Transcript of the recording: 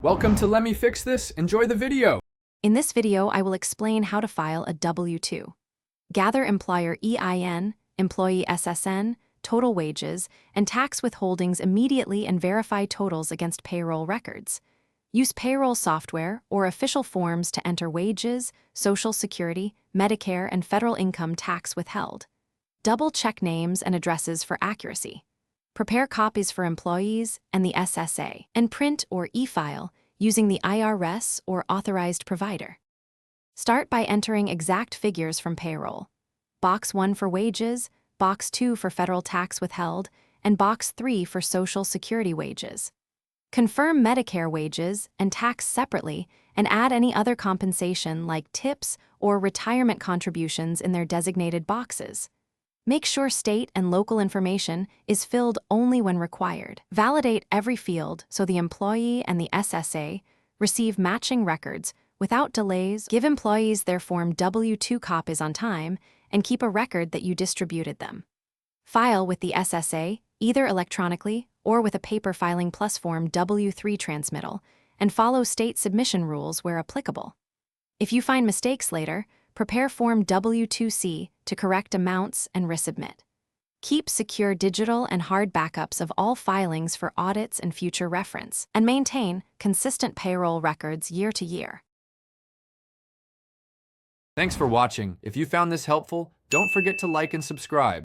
Welcome to Let Me Fix This. Enjoy the video. In this video, I will explain how to file a W-2. Gather employer EIN, employee SSN, total wages, and tax withholdings immediately and verify totals against payroll records. Use payroll software or official forms to enter wages, Social Security, Medicare, and federal income tax withheld. Double-check names and addresses for accuracy. Prepare copies for employees and the SSA, and print or e-file using the IRS or authorized provider. Start by entering exact figures from payroll. Box 1 for wages, Box 2 for federal tax withheld, and Box 3 for Social Security wages. Confirm Medicare wages and tax separately and add any other compensation like tips or retirement contributions in their designated boxes. Make sure state and local information is filled only when required. Validate every field so the employee and the SSA receive matching records without delays. Give employees their Form W-2 copies on time and keep a record that you distributed them. File with the SSA, either electronically or with a paper filing plus Form W-3 transmittal, and follow state submission rules where applicable. If you find mistakes later, prepare Form W-2C to correct amounts and resubmit. Keep secure digital and hard backups of all filings for audits and future reference, and maintain consistent payroll records year to year. Thanks for watching. If you found this helpful, don't forget to like and subscribe.